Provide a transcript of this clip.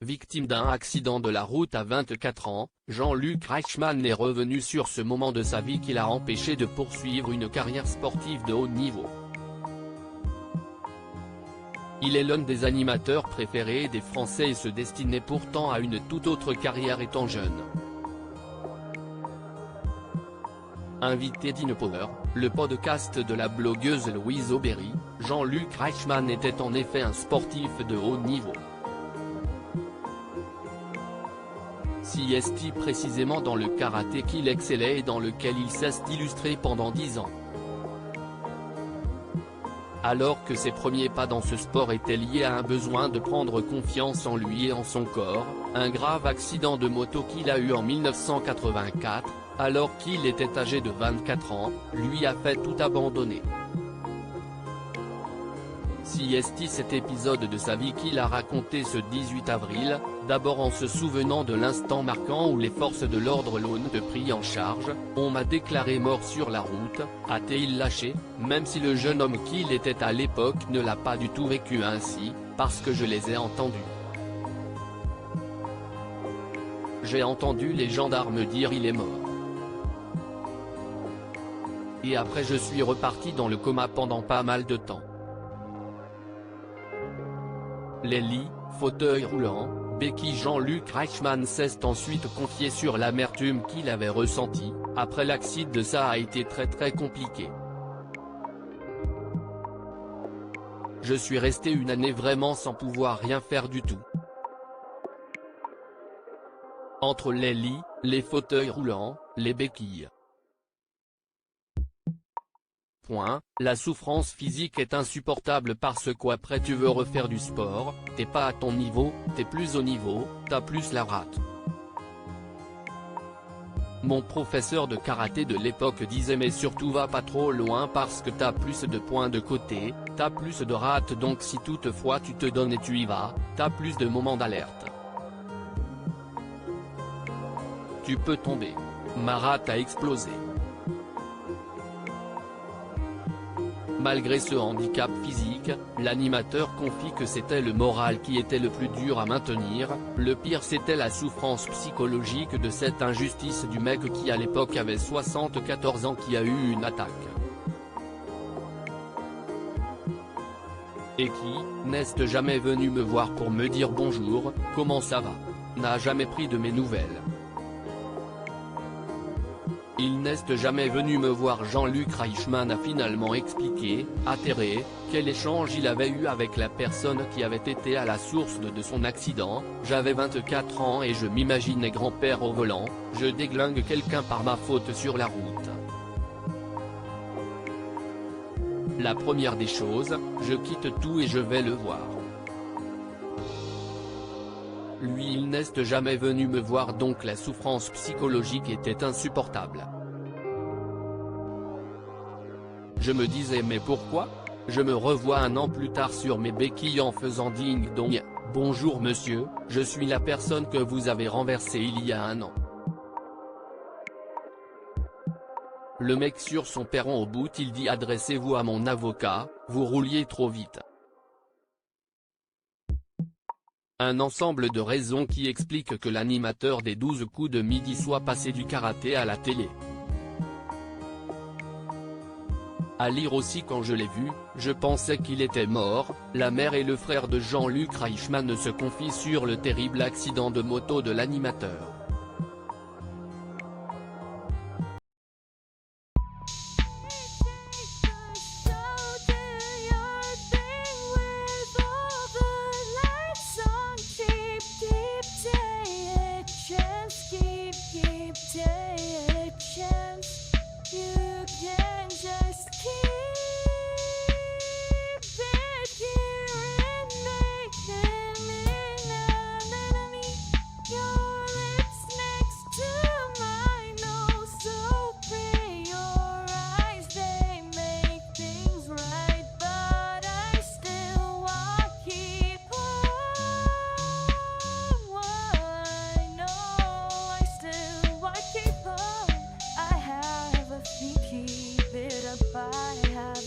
Victime d'un accident de la route à 24 ans, Jean-Luc Reichmann est revenu sur ce moment de sa vie qui l'a empêché de poursuivre une carrière sportive de haut niveau. Il est l'un des animateurs préférés des Français et se destinait pourtant à une toute autre carrière étant jeune. Invité d'InPower, le podcast de la blogueuse Louise Aubéry, Jean-Luc Reichmann était en effet un sportif de haut niveau. Si est précisément dans le karaté qu'il excellait et dans lequel il s'est illustré pendant 10 ans. Alors que ses premiers pas dans ce sport étaient liés à un besoin de prendre confiance en lui et en son corps, un grave accident de moto qu'il a eu en 1984, alors qu'il était âgé de 24 ans, lui a fait tout abandonner. Si est cet épisode de sa vie qu'il a raconté ce 18 avril, d'abord en se souvenant de l'instant marquant où les forces de l'ordre l'ont pris en charge, on m'a déclaré mort sur la route, a-t-il lâché, même si le jeune homme qu'il était à l'époque ne l'a pas du tout vécu ainsi, parce que je les ai entendus. J'ai entendu les gendarmes dire il est mort. Et après je suis reparti dans le coma pendant pas mal de temps. Les lits, fauteuils roulants, béquilles. Jean-Luc Reichmann s'est ensuite confié sur l'amertume qu'il avait ressentie, après l'accident. Ça a été très compliqué. Je suis resté une année vraiment sans pouvoir rien faire du tout. Entre les lits, les fauteuils roulants, les béquilles. La souffrance physique est insupportable parce qu'après tu veux refaire du sport, t'es pas à ton niveau, t'es plus au niveau, t'as plus la rate. Mon professeur de karaté de l'époque disait mais surtout va pas trop loin parce que t'as plus de points de côté, t'as plus de rate donc si toutefois tu te donnes et tu y vas, t'as plus de moments d'alerte. Tu peux tomber. Ma rate a explosé. Malgré ce handicap physique, l'animateur confie que c'était le moral qui était le plus dur à maintenir, le pire c'était la souffrance psychologique de cette injustice du mec qui à l'époque avait 74 ans qui a eu une attaque. Et qui, n'est jamais venu me voir pour me dire bonjour, comment ça va, n'a jamais pris de mes nouvelles. Il n'est jamais venu me voir. Jean-Luc Reichmann a finalement expliqué, atterré, quel échange il avait eu avec la personne qui avait été à la source de son accident. J'avais 24 ans et je m'imaginais grand-père au volant, je déglingue quelqu'un par ma faute sur la route. La première des choses, je quitte tout et je vais le voir. Lui il n'est jamais venu me voir donc la souffrance psychologique était insupportable. Je me disais mais pourquoi? Je me revois un an plus tard sur mes béquilles en faisant ding-dong, bonjour monsieur, je suis la personne que vous avez renversée il y a un an. Le mec sur son perron au bout il dit adressez-vous à mon avocat, vous rouliez trop vite. Un ensemble de raisons qui expliquent que l'animateur des 12 coups de midi soit passé du karaté à la télé. À lire aussi quand je l'ai vu, je pensais qu'il était mort. La mère et le frère de Jean-Luc Reichmann se confient sur le terrible accident de moto de l'animateur. Keep it up, I have